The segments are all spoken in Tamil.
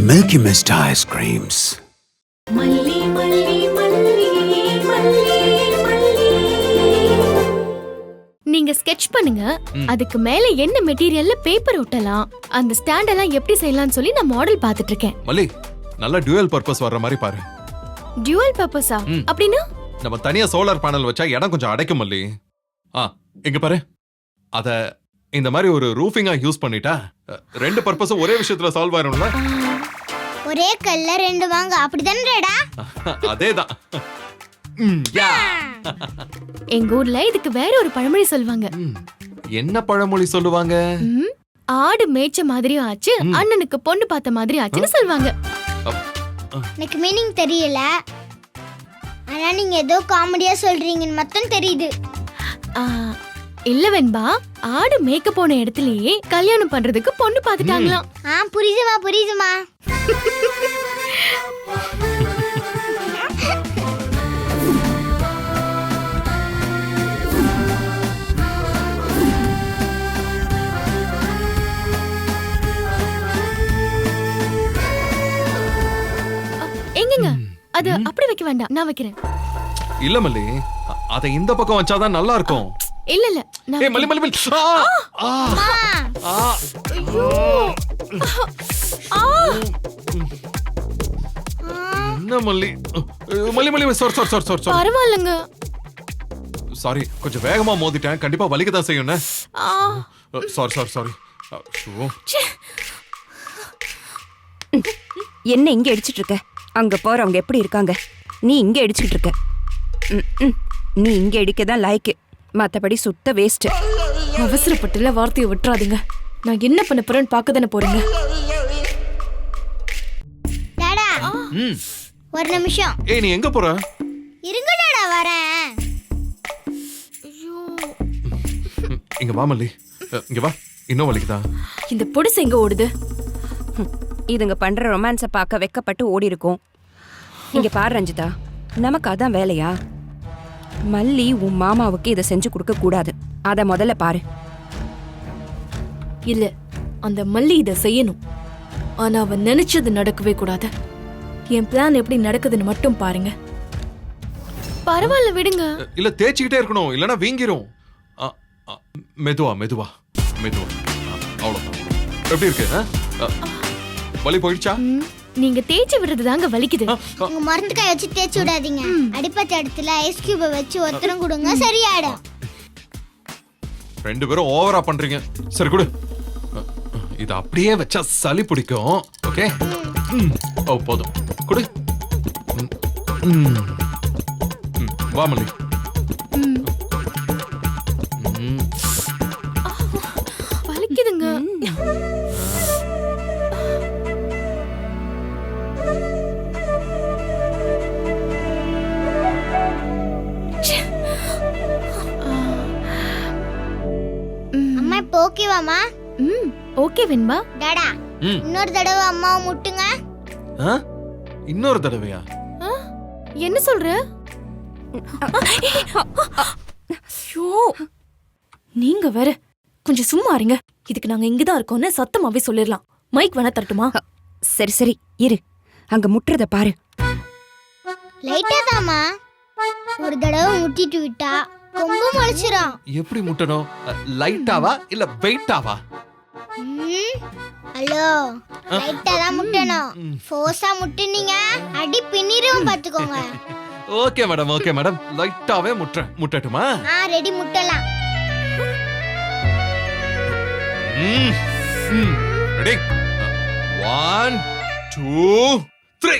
Milky Mist ice creams. மல்லி மல்லி மல்லி மல்லி மல்லி. நீங்க ஸ்கெட்ச் பண்ணுங்க. அதுக்கு மேல என்ன மெட்டீரியல்ல பேப்பர் ஒட்டலாம், அந்த ஸ்டாண்ட் எல்லாம் எப்படி செய்யலாம்னு சொல்லி நான் மாடல் பார்த்துட்டு இருக்கேன். மல்லி, நல்ல டுவல் பர்பஸ் வர்ற மாதிரி பாரு. டுவல் பர்பஸா? அப்படின்னா நம்ம தனியா சோலார் பேனல் வச்சா இடம் கொஞ்சம் அடைக்கும் மல்லி. இங்க பாரு, அத இந்த மாதிரி ஒரு ரூஃபிங்கா யூஸ் பண்ணிட்டா ரெண்டு பர்பஸும் ஒரே விஷயத்துல சால்வ் ஆயிரும்ல. ஒரே கல்ல ரெண்டு வாங்க, அப்படிதானேடா? அதேதான். எங்க ஊர்ல இதுக்கு வேற ஒரு பழமொழி சொல்லுவாங்க. என்ன பழமொழி சொல்லுவாங்க? ஆடு மேய்ச்ச மாதிரியும் ஆச்சு, அண்ணனுக்கு பொண்ணு பார்த்த மாதிரி ஆச்சுன்னு சொல்லுவாங்க. எனக்கு மீனிங் தெரியல, ஆனா நீங்க ஏதோ காமெடியா சொல்றீங்கன்னு மட்டும் தெரியுது. இல்ல வெண்பா, ஆடு மேய்க்க போன இடத்துலயே கல்யாணம் பண்றதுக்கு பொண்ணு பாத்துட்டாங்களாம். புரியுதுமா புரியுதுமா. எங்கங்க அது அப்படி வைக்க வேண்டாம், நான் வைக்கிறேன். இல்ல மல்லி, அத இந்த பக்கம் வச்சாதான் நல்லா இருக்கும். இல்ல இல்ல, ஏய் மல்லி மல்லி மல்லி. என்ன மல்லி? மல்லி மல்லி, சாரி. பரவாயில்லைங்க. சாரி, கொஞ்சம் வேகமா மோதிட்டேன். கண்டிப்பா வலிக்க தான் செய்யும். சாரி. என்ன இங்க அடிச்சிட்டு இருக்க? அங்க போறவங்க எப்படி இருக்காங்க, நீ இங்க அடிச்சிட்டு இருக்க. நீ இங்க அடிக்கதான் லாய்க்கு, மத்தபடி சுத்த வேஸ்ட். அவசரப்பட்டுல வார்த்தையை விட்டுறாதீங்க. நான் என்ன பண்ண போறேன்னு பார்க்க தானே போறீங்க. டாடா, ஒரு நிமிஷம். ஏய், நீ எங்க போற? இருங்க டாடா, வரேன். இங்க வா மல்லி, இங்க வா. இன்னும் வலிக்குதா? இந்த பொடிசு எங்க ஓடுது? இதுங்க பண்ற ரொமான்ஸை பார்க்க வெக்கப்பட்டு ஓடி இருக்கும். இங்க பாரு ரஞ்சிதா, நமக்கு அதான் வேலையா? மல்லி உன் மாமாவுக்கு இதை செஞ்சு கொடுக்க கூடாது, அத முதல்ல பாரு. இல்ல, அந்த மல்லி இதை செய்யணும். ஆனா அவன் நினைச்சது நடக்கவே கூடாது. என் பிளான் எப்படி நடக்குதுன்னு மட்டும் பாருங்க. பரவாயில்ல, விடுங்க. இல்ல, தேய்ச்சிக்கிட்டே இருக்கணும், இல்லனா வீங்கிரும். மெதுவா. அவ்வளவுதான். எப்படி இருக்கு? வலி போயிடுச்சா? நீங்க தேய்ச்சி விடுறது தாங்க வலிக்குது. உங்க மருந்து காய வச்சு தேய்ச்சி விடாதீங்க. அடிப்பட்ட இடத்துல ஐஸ் கியூப வச்சு ஒத்தரம் கொடுங்க, சரியாயிடும். ரெண்டு பேரும் ஓவரா பண்றீங்க. சரி கொடு. இது அப்படியே வச்சா சளி பிடிக்கும். ஓகே, போதும். கொடு. வா மல்லி. வலிக்குதுங்க. அம்மா இப்போ ஓகேவாமா? ஓகே வெண்பா. டாடா, இன்னொரு தடவை அம்மாவை முட்டுங்க. இன்னொரு தடவையா? என்ன சொல்ற? நீங்க வேற கொஞ்சம் சும்மா இருங்க. இதுக்கு நாங்க இங்கதான் இருக்கோம்னு சத்தமாவே சொல்லிடலாம். மைக் வேணா தரட்டுமா? சரி இரு, அங்க முட்டுறத பாரு. லைட்டா தாமா, ஒரு தடவை முட்டிட்டு விட்டா கொம்பு முளைச்சிரும். எப்படி முட்டணும்? லைட்டாவா இல்ல வெயிட்டாவா? ஹலோ, லைட்டா தான் முட்டணும். ஃபோர்ஸா முட்டுனீங்க அடி பின்னிரும், பாத்துக்கோங்க. ஓகே மேடம், லைட்டாவே முட்டட்டுமா? ரெடி, முட்டலாம். ரெடி? 1 2 3.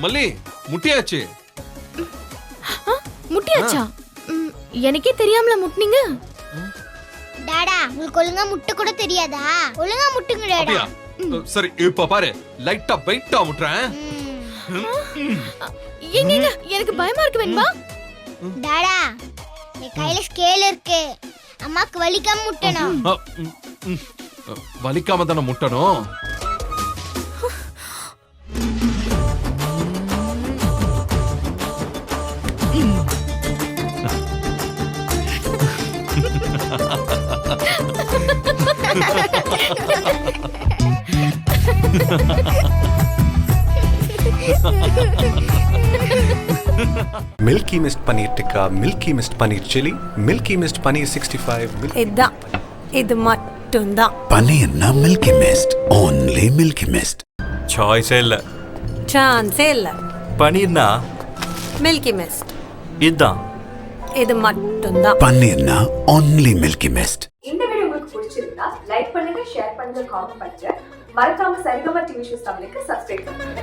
மல்லி, முட்டியாச்சு. முட்டியாச்சா? எனக்கே தெரியாமல முட்டினீங்க. டாடா, உங்களுக்கு ஒழுங்கா முட்ட கூட தெரியாதா? ஒழுங்கா முட்டுங்க டாடா. சரி, இப்ப பாரு, லைட்டா வெயிட்டா முட்றேன். எங்க எனக்கு பயமா இருக்கு வெண்பா. டாடா, என் கையில ஸ்கேல் இருக்கு. அம்மாக்கு வலிக்காம முட்டணும். வலிக்காம தானே முட்டணும். Milky Mist Paneer Tikka, Milky Mist Paneer Chili, Milky Mist Paneer 65. இதுதான் இது மட்டும்தான் Paneer na Milky Mist. Only Milky Mist. சாய்ஸே இல்லை. சான்ஸே இல்ல பன்னீர்னா மில்கி மிஸ்ட் இதுதான். இது மட்டும்தான் Paneer na only Milky Mist. இந்த வீடியோ உங்களுக்கு பிடிச்சிருந்தா லைக் பண்ணுங்க, ஷேர் பண்ணுங்க, காமெண்ட் பண்ணுங்க. மறக்காம சரிகமா டிவி ஷோஸ் தமிழுக்கு சப்ஸ்கிரைப் பண்ணுங்க.